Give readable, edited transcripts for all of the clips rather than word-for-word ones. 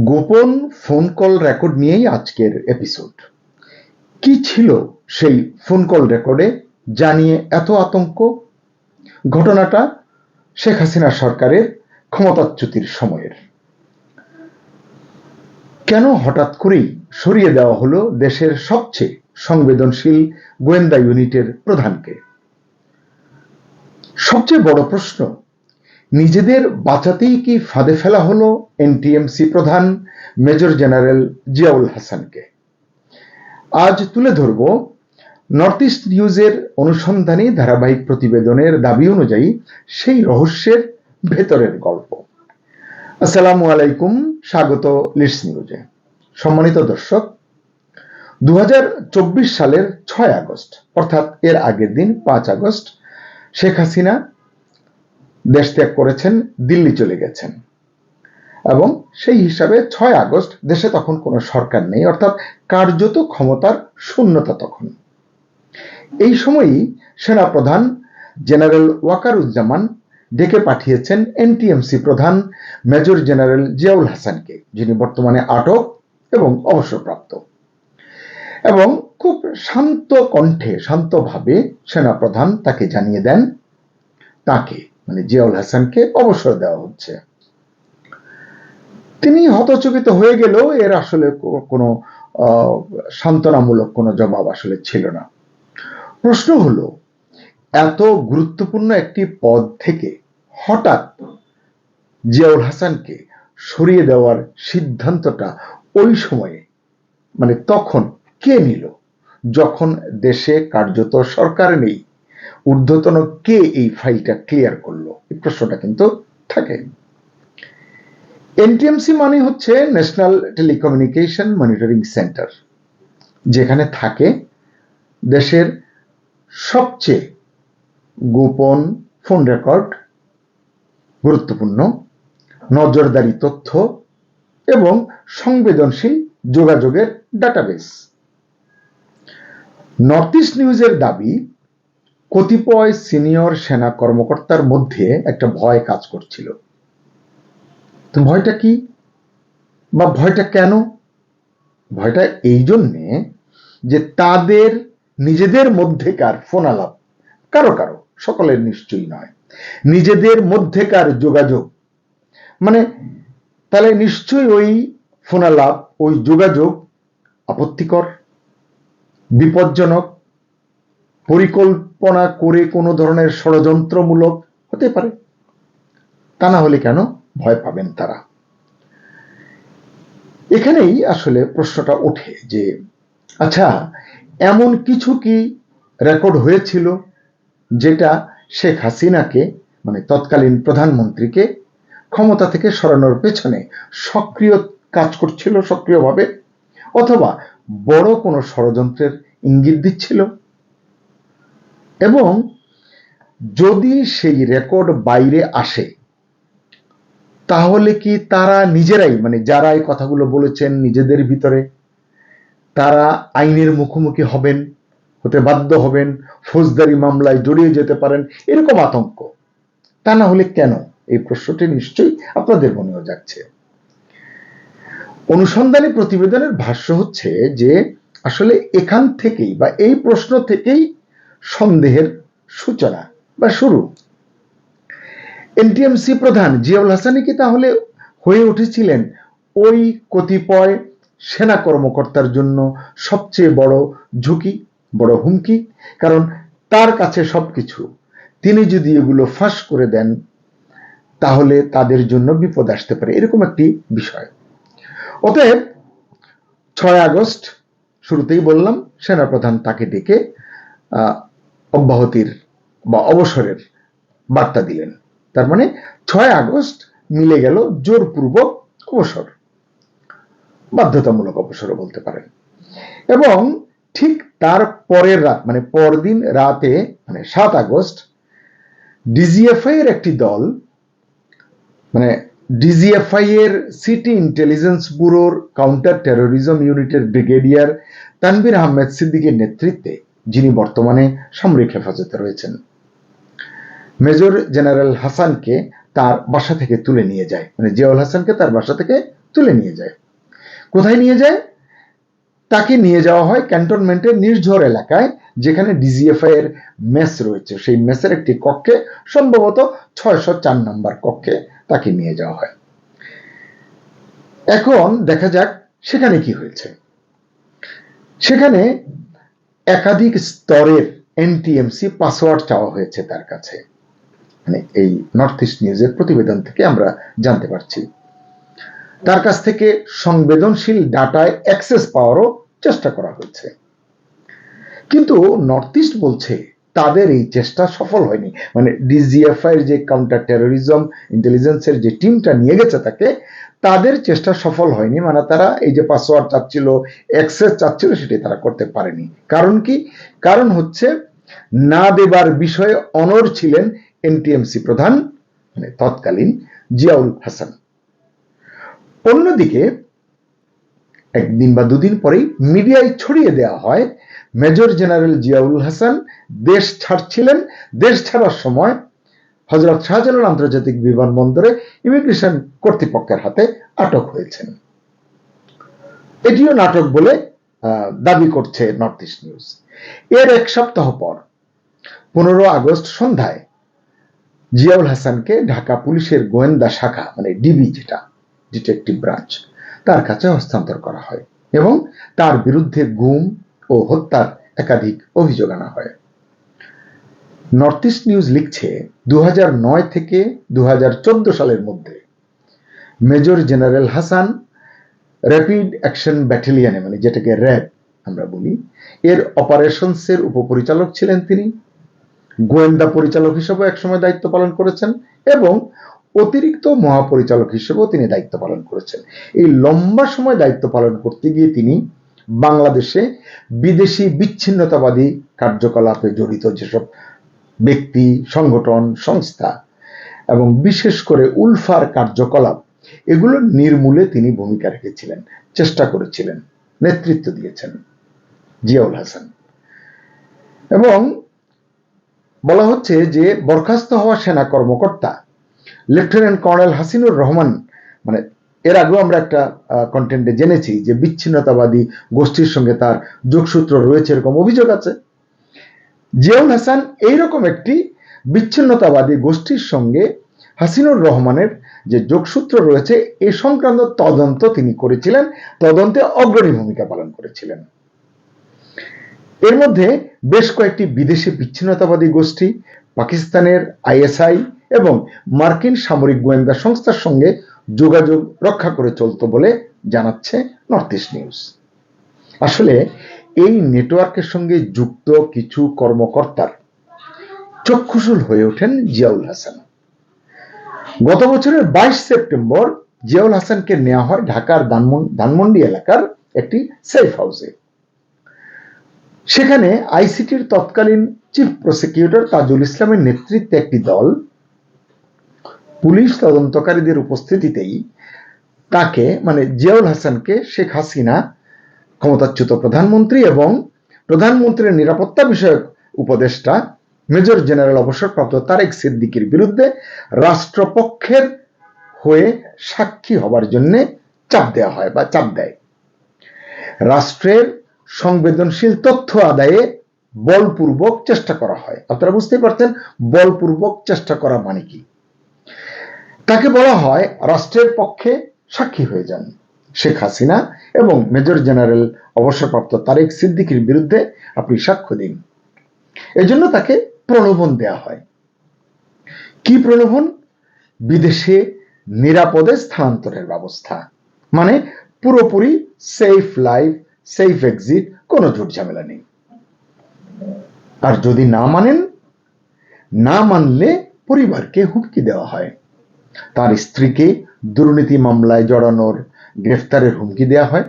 গোপন phone call record নিয়েই আজকের এপিসোড। কি ছিল সেই ফোন কল রেকর্ডে জানিয়ে এত আতঙ্ক? ঘটনাটা শেখ হাসিনা সরকারের ক্ষমতাচ্যুতির সময়ের। কেন হঠাৎ করেই সরিয়ে দেওয়া হলো দেশের সবচেয়ে সংবেদনশীল গোয়েন্দা ইউনিটের প্রধানকে? সবচেয়ে বড় প্রশ্ন, নিজেদের বাঁচাতেই কি ফাঁদে ফেলা হলো এনটিএমসি প্রধান মেজর জেনারেল জিয়াউল হাসানকে? আজ তুলে ধরব নর্থ ইস্ট নিউজের অনুসন্ধানী ধারাবাহিক প্রতিবেদনের দাবি অনুযায়ী সেই রহস্যের ভেতরের গল্প। আসসালামু আলাইকুম, স্বাগত লিডস নিউজে। সম্মানিত দর্শক, 2024 সালের 6 আগস্ট অর্থাৎ এর আগের দিন 5 আগস্ট শেখ হাসিনা দেশ ত্যাগ করেছেন, দিল্লি চলে গেছেন এবং সেই হিসাবে 6 আগস্ট দেশে তখন কোনো সরকার নেই, অর্থাৎ কার্যত ক্ষমতার শূন্যতা তখন। এই সময়ই সেনাপ্রধান জেনারেল ওয়াকারুজ্জামান ডেকে পাঠিয়েছেন এনটিএমসি প্রধান মেজর জেনারেল জিয়াউল হাসানকে, যিনি বর্তমানে আটক এবং অবসরপ্রাপ্ত। এবং খুব শান্ত কণ্ঠে, শান্তভাবে সেনাপ্রধান তাকে জানিয়ে দেন তাকে মানে জিয়াউল হাসানকে অবসর দেওয়া হচ্ছে। তিনি হতচকিত হয়ে গেলেও এর আসলে কোনো সান্ত্বনামূলক কোনো জবাব আসলে ছিল না। প্রশ্ন হলো, এত গুরুত্বপূর্ণ একটি পদ থেকে হঠাৎ জিয়াউল হাসানকে সরিয়ে দেওয়ার সিদ্ধান্তটা ওই সময়ে মানে তখন কে নিল, যখন দেশে কার্যত সরকার নেই? ঊর্ধ্বতন কে এই ফাইলটা ক্লিয়ার করলো? এই প্রশ্নটা কিন্তু থাকে। এনটিএমসি মানে হচ্ছে ন্যাশনাল টেলিকমিউনিকেশন মনিটরিং সেন্টার, যেখানে থাকে দেশের সবচেয়ে গোপন ফোন রেকর্ড, গুরুত্বপূর্ণ নজরদারি তথ্য এবং সংবেদনশীল যোগাযোগের ডাটাবেস। নর্থ ইস্ট নিউজের দাবি, কতিপয় সিনিয়র সেনা কর্মকর্তার মধ্যে একটা ভয় কাজ করছিল। তো ভয়টা কি বা ভয়টা কেন? ভয়টা এই জন্যে যে তাদের নিজেদের মধ্যেকার ফোন আলাপ, কারো কারো, সকলের নিশ্চয়ই নয়, নিজেদের মধ্যেকার যোগাযোগ, মানে তাহলে নিশ্চয়ই ওই ফোন আলাপ, ওই যোগাযোগ আপত্তিকর, বিপজ্জনক, পরিকল্পনা করে কোনো ধরনের ষড়যন্ত্রমূলক হতে পারে। তা না হলে কেন ভয় পাবেন তারা? এখানেই আসলে প্রশ্নটা ওঠে যে আচ্ছা, এমন কিছু কি রেকর্ড হয়েছিল যেটা শেখ হাসিনাকে মানে তৎকালীন প্রধানমন্ত্রীকে ক্ষমতা থেকে সরানোর পেছনে সক্রিয় কাজ করছিল, সক্রিয়ভাবে, অথবা বড় কোনো ষড়যন্ত্রের ইঙ্গিত দিচ্ছিল? এবং যদি সেই রেকর্ড বাইরে আসে, তাহলে কি তারা নিজেরাই মানে যারা এই কথাগুলো বলেছেন নিজেদের ভিতরে, তারা আইনের মুখোমুখি হবেন, হতে বাধ্য হবেন, ফৌজদারি মামলায় জড়িয়ে যেতে পারেন, এরকম আতঙ্ক? তা না হলে কেন? এই প্রশ্নটি নিশ্চয়ই আপনাদের মনেও যাচ্ছে। অনুসন্ধানী প্রতিবেদনের ভাষ্য হচ্ছে যে আসলে এখান থেকেই বা এই প্রশ্ন থেকেই সন্দেহের সূচনা বা শুরু। এনটিএমসি প্রধান জিয়াউল হাসানই কি তাহলে হয়ে উঠেছিলেন ওই কতিপয় সেনা কর্মকর্তার জন্য সবচেয়ে বড় ঝুঁকি, বড় হুমকি? কারণ তার কাছে সবকিছু, তিনি যদি এগুলো ফাঁস করে দেন তাহলে তাদের জন্য বিপদ আসতে পারে, এরকম একটি বিষয়। অতএব 6 আগস্ট শুরুতেই বললাম, সেনাপ্রধান তাকে ডেকে অব্যাহতির বা অবসরের বার্তা দিলেন। তার মানে 6 আগস্ট মিলে গেল জোরপূর্বক অবসর, বাধ্যতামূলক অবসরও বলতে পারেন। এবং ঠিক তার পরের রাত মানে পরদিন রাতে মানে 7 আগস্ট ডিজিএফআই এর একটি দল, মানে ডিজিএফআই এর সিটি ইন্টেলিজেন্স ব্যুরোর কাউন্টার টেরোরিজম ইউনিটের ব্রিগেডিয়ার তানভীর আহমেদ সিদ্দিকের নেতৃত্বে, যিনি বর্তমানে সামরিক হেফাজতে রয়েছেন, মেজর জেনারেল হাসানকে তার বাসা থেকে তুলে নিয়ে যায়, মানে জিয়াউল হাসানকে তার বাসা থেকে তুলে নিয়ে যায়। কোথায় নিয়ে যায়? তাকে নিয়ে যাওয়া হয় ক্যান্টনমেন্টের নির্ঝর এলাকায়, যেখানে ডিজিএফআই এর মেস রয়েছে। সেই মেসের একটি কক্ষে, সম্ভবত 604 নম্বর কক্ষে তাকে নিয়ে যাওয়া হয়। এখন দেখা যাক সেখানে কি হয়েছে। সেখানে একাধিক স্তরের এনটিএমসি পাসওয়ার্ড চাওয়া হয়েছে তার কাছে, মানে এই নর্থ ইস্ট নিউজের প্রতিবেদন থেকে আমরা জানতে পারছি। তার কাছ থেকে সংবেদনশীল ডাটায় অ্যাক্সেস পাওয়ারও চেষ্টা করা হয়েছে, কিন্তু নর্থ ইস্ট বলছে তাদের এই চেষ্টা সফল হয়নি। মানে ডিজিএফআই এর যে কাউন্টার টেরোরিজম ইন্টেলিজেন্সের যে টিমটা নিয়ে গেছে তাকে, তাদের চেষ্টা সফল হয়নি। মানে তারা এই যে পাসওয়ার্ড চাচ্ছিল, অ্যাক্সেস চাচ্ছিল, সেটি তারা করতে পারেনি। কারণ কি? কারণ হচ্ছে না দেবার বিষয়ে অনড় ছিলেন এনটিএমসি প্রধান, মানে তৎকালীন জিয়াউল হাসান। অন্যদিকে একদিন বা দুদিন পরেই মিডিয়ায় ছড়িয়ে দেওয়া হয় মেজর জেনারেল জিয়াউল হাসান দেশ ছাড়ছিলেন। দেশ ছাড়ার সময় হযরত শাহজালাল আন্তর্জাতিক বিমানবন্দরে ইমিগ্রেশন কর্তৃপক্ষের হাতে আটক হয়েছেন। এটিও নাটক বলে দাবি করছে নর্থ ইস্ট নিউজ। এর এক সপ্তাহ পর 15 আগস্ট সন্ধ্যায় জিয়াউল হাসানকে ঢাকা পুলিশের গোয়েন্দা শাখা, মানে ডিবি, যেটা ডিটেকটিভ ব্রাঞ্চ, তার কাছে হস্তান্তর করা হয় এবং তার বিরুদ্ধে গুম ও হত্যার একাধিক অভিযোগ আনা হয়। নর্থ ইস্ট নিউজ লিখছে 2009 থেকে 2014 সালের মধ্যে major general Hasan rapid action ব্যাটালিয়নে, মানে যেটাকে র্যাব আমরা বলি, এর অপারেশনসের উপপরিচালক ছিলেন তিনি। গোয়েন্দা পরিচালক হিসেবে একসময় দায়িত্ব পালন করেছেন এবং অতিরিক্ত মহাপরিচালক হিসেবেও তিনি দায়িত্ব পালন করেছেন। এই লম্বা সময় দায়িত্ব পালন করতে গিয়ে তিনি বাংলাদেশে বিদেশি বিচ্ছিন্নতাবাদী কার্যকলাপে জড়িত যেসব ব্যক্তি, সংগঠন, সংস্থা এবং বিশেষ করে উলফার কার্যকলাপ, এগুলো নির্মূলে তিনি ভূমিকা রেখেছিলেন, চেষ্টা করেছিলেন, নেতৃত্ব দিয়েছেন জিয়াউল হাসান। এবং বলা হচ্ছে যে বরখাস্ত হওয়া সেনা কর্মকর্তা লেফটেন্যান্ট কর্নেল হাসিনুর রহমান, মানে এর আগেও আমরা একটা কন্টেন্টে জেনেছি যে বিচ্ছিন্নতাবাদী গোষ্ঠীর সঙ্গে তার যোগসূত্র রয়েছে, এরকম অভিযোগ আছে। জিয়াউল হাসান এইরকম একটি বিচ্ছিন্নতাবাদী গোষ্ঠীর সঙ্গে হাসিনুর রহমানের যে যোগসূত্র রয়েছে, এ সংক্রান্ত তদন্ত তিনি করেছিলেন, তদন্তে অগ্রণী ভূমিকা পালন করেছিলেন। এর মধ্যে বেশ কয়েকটি বিদেশি বিচ্ছিন্নতাবাদী গোষ্ঠী, পাকিস্তানের আইএসআই এবং মার্কিন সামরিক গোয়েন্দা সংস্থার সঙ্গে যোগাযোগ রক্ষা করে চলত বলে জানাচ্ছে নর্থ ইস্ট নিউজ। আসলে এই নেটওয়ার্কের সঙ্গে যুক্ত কিছু কর্মকর্তার চক্ষুশূল হয়ে ওঠেন জিয়াউল হাসান। গত বছরের 22 সেপ্টেম্বর জিয়াউল হাসানকে নেওয়া হয় ঢাকার ধানমন্ডি এলাকার একটি সেফ হাউসে। সেখানে আইসিটির তৎকালীন চিফ প্রসিকিউটর তাজুল ইসলামের নেতৃত্বে একটি দল পুলিশ তদন্তকারীদের উপস্থিতিতেই তাকে, মানে জিয়াউল হাসানকে, শেখ হাসিনা, ক্ষমতাচ্যুত প্রধানমন্ত্রী এবং প্রধানমন্ত্রীর নিরাপত্তা বিষয়ক উপদেষ্টা মেজর জেনারেল অবসরপ্রাপ্ত তারেক সিদ্দিকীর বিরুদ্ধে রাষ্ট্রপক্ষের হয়ে সাক্ষী হবার জন্য চাপ দেওয়া হয় বা চাপ দেয়। রাষ্ট্রের সংবেদনশীল তথ্য আদায়ে বলপূর্বক চেষ্টা করা হয়। আপনারা বুঝতে পারছেন বলপূর্বক চেষ্টা করা মানে কি? তাকে বলা হয় রাষ্ট্রের পক্ষে সাক্ষী হয়ে যান শেখ হাসিনা এবং মেজর জেনারেল অবসরপ্রাপ্ত তারেক সিদ্দিকীর বিরুদ্ধে আপনি সাক্ষ্য দিন। এজন্য তাকে প্রলোভন দেওয়া হয়। কি প্রলোভন? বিদেশে নিরাপদে স্থানান্তরের ব্যবস্থা, মানে পুরোপুরি সেফ লাইফ, সেফ এক্সিট, কোনো ঝুট ঝামেলা নেই। আর যদি না মানলে পরিবারকে হুমকি দেওয়া হয়। তার স্ত্রীকে দুর্নীতি মামলায় জড়ানোর, গ্রেফতারের হুমকি দেওয়া হয়।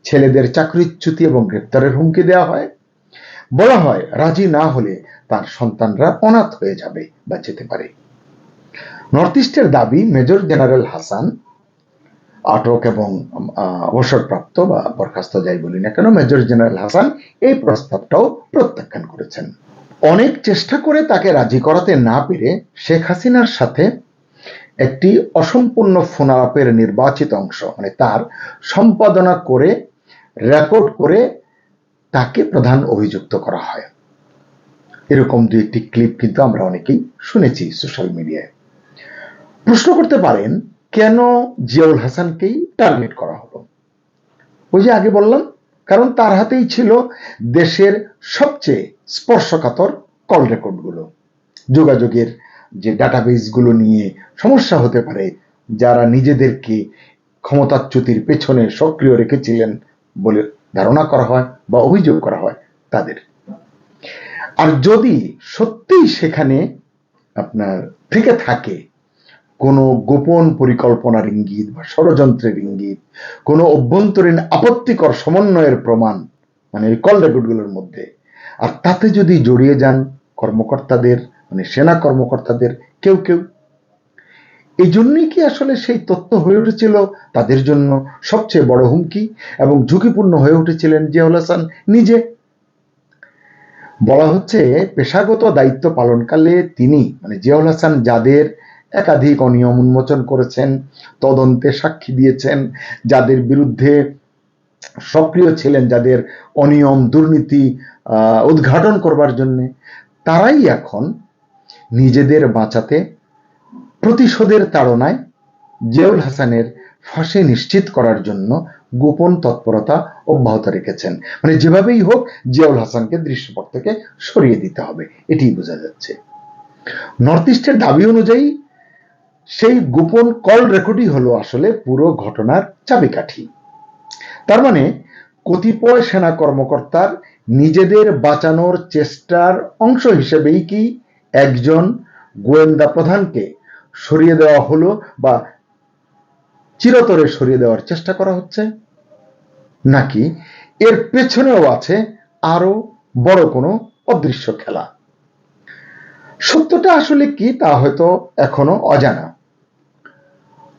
ছেলেদের চাকরিচ্যুতি এবং গ্রেফতারের হুমকি দেওয়া হয়। বলা হয় রাজি না হলে তার সন্তানরা অনাথ হয়ে যাবে বা যেতে পারে। নর্থ ইস্টের দাবি মেজর জেনারেল হাসান আটক এবং অবসরপ্রাপ্ত বা বরখাস্ত যাই বলি না কেন, মেজর জেনারেল হাসান এই প্রস্তাবটাও প্রত্যাখ্যান করেছেন। অনেক চেষ্টা করে তাকে রাজি করাতে না পেরে শেখ হাসিনার সাথে একটি অসম্পূর্ণ ফোনালাপের নির্বাচিত অংশ, মানে তার সম্পাদনা করে রেকর্ড করে তাকে প্রধান অভিযুক্ত করা হয়। এরকম দু একটি ক্লিপ কিন্তু আমরা অনেকেই শুনেছি সোশ্যাল মিডিয়ায়। প্রশ্ন করতে পারেন, কেন জিয়াউল হাসানকেই টার্গেট করা হলো? ওই যে আগে বললাম, কারণ তার হাতেই ছিল দেশের সবচেয়ে স্পর্শকাতর কল রেকর্ডগুলো। যোগাযোগের যে ডাটাবেসগুলো নিয়ে সমস্যা হতে পারে, যারা নিজেদেরকে ক্ষমতাচ্যুতির পেছনে সক্রিয় রেখেছিলেন বলে ধারণা করা হয় বা অভিযোগ করা হয় তাদের। আর যদি সত্যিই সেখানে আপনার থেকে থাকে কোনো গোপন পরিকল্পনার ইঙ্গিত বা ষড়যন্ত্রের ইঙ্গিত, কোনো অভ্যন্তরীণ আপত্তিকর সমন্বয়ের প্রমাণ, মানে এই কল রেকর্ডগুলোর মধ্যে, আর তাতে যদি জড়িয়ে যান কর্মকর্তাদের, মানে সেনা কর্মকর্তাদের কেউ কেউ, এই জন্যই কি আসলে সেই তথ্য হয়ে উঠেছিল তাদের জন্য সবচেয়ে বড় হুমকি এবং ঝুঁকিপূর্ণ হয়ে উঠেছিলেন জিয়াউল হাসান নিজে? বলা হচ্ছে, পেশাগত দায়িত্ব পালনকালে তিনি, মানে জিয়াউল হাসান, যাদের একাধিক অনিয়ম উন্মোচন করেছেন, তদন্তে সাক্ষী দিয়েছেন, যাদের বিরুদ্ধে সক্রিয় ছিলেন, যাদের অনিয়ম দুর্নীতি উদ্ঘাটন করবার জন্য, তারাই এখন নিজেদের বাঁচাতে প্রতিশোধের তাড়নায় জিয়াউল হাসানের ফাঁসি নিশ্চিত করার জন্য গোপন তৎপরতা অব্যাহত রেখেছেন। মানে যেভাবেই হোক জিয়াউল হাসানকে দৃশ্যপট থেকে সরিয়ে দিতে হবে, এটি বোঝা যাচ্ছে। নর্থ ইস্টের দাবি অনুযায়ী সেই গোপন কল রেকর্ডই হলো আসলে পুরো ঘটনার চাবিকাঠি। তার মানে কতিপয় সেনা কর্মকর্তার নিজেদের বাঁচানোর চেষ্টার অংশ হিসেবেই কি একজন গোয়েন্দা প্রধানকে সরিয়ে দেওয়া হলো বা চিরতরে সরিয়ে দেওয়ার চেষ্টা করা হচ্ছে, নাকি এর পেছনেও আছে আরো বড় কোনো অদৃশ্য খেলা? সত্যটা আসলে কি তা হয়তো এখনো অজানা।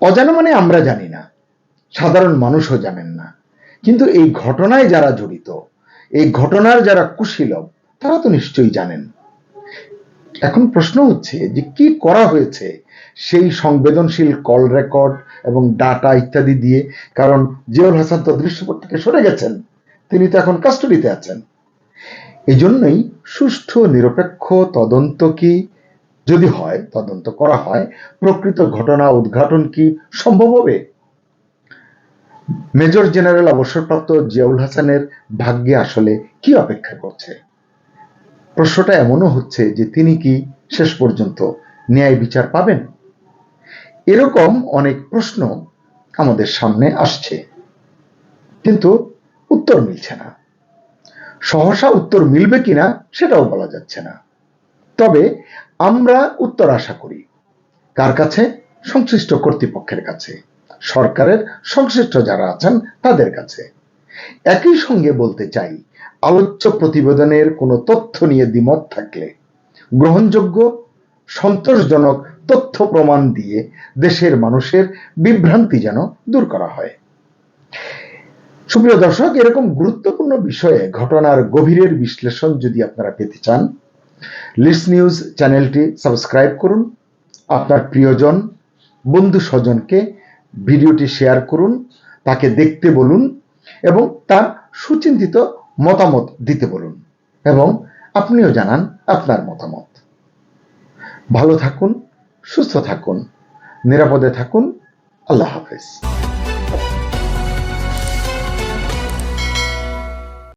অজানা মানে আমরা জানি না, সাধারণ মানুষও জানেন না, কিন্তু এই ঘটনায় যারা জড়িত, এই ঘটনার যারা কুশীলব, তারা তো নিশ্চয়ই জানেন। এখন প্রশ্ন হচ্ছে যে কি করা হয়েছে সেই সংবেদনশীল কল রেকর্ড এবং ডাটা ইত্যাদি দিয়ে। কারণ জিয়াউল হাসান তো দৃশ্যপট থেকে সরে গেছেন, তিনি তো এখন কাস্টডিতে আছেন। এই জন্যই সুষ্ঠু নিরপেক্ষ তদন্ত কি যদি হয়, তদন্ত করা হয়, প্রকৃত ঘটনা উদ্ঘাটন কি সম্ভব হবে? মেজর জেনারেল অবসরপ্রাপ্ত জিয়াউল হাসানের ভাগ্যে আসলে কি অপেক্ষা করছে? প্রশ্নটা এমনও হচ্ছে যে তিনি কি শেষ পর্যন্ত ন্যায় বিচার পাবেন? এরকম অনেক প্রশ্ন আমাদের সামনে আসছে, কিন্তু উত্তর মিলছে না। সহসা উত্তর মিলবে কিনা সেটাও বলা যাচ্ছে না। তবে আমরা উত্তর আশা করি কার কাছে? সংশ্লিষ্ট কর্তৃপক্ষের কাছে, সরকারের সংশ্লিষ্ট যারা আছেন তাদের কাছে। একই সঙ্গে বলতে চাই, আলোচ্য প্রতিবেদনের কোনো তথ্য নিয়ে দ্বিমত থাকলে গ্রহণযোগ্য সন্তোষজনক তথ্য প্রমাণ দিয়ে দেশের মানুষের বিভ্রান্তি যেন দূর করা হয়। সুপ্রিয় দর্শক, এরকম গুরুত্বপূর্ণ বিষয়ে ঘটনার গভীরের বিশ্লেষণ যদি আপনারা পেতে চান, লিডস নিউজ চ্যানেলটি সাবস্ক্রাইব করুন, আপনার প্রিয়জন বন্ধু স্বজনকে ভিডিওটি শেয়ার করুন, তাকে দেখতে বলুন এবং তার সুচিন্তিত মতামত দিতে বলুন, এবং আপনিও জানান আপনার মতামত। ভালো থাকুন, সুস্থ থাকুন, নিরাপদে থাকুন। আল্লাহ হাফেজ।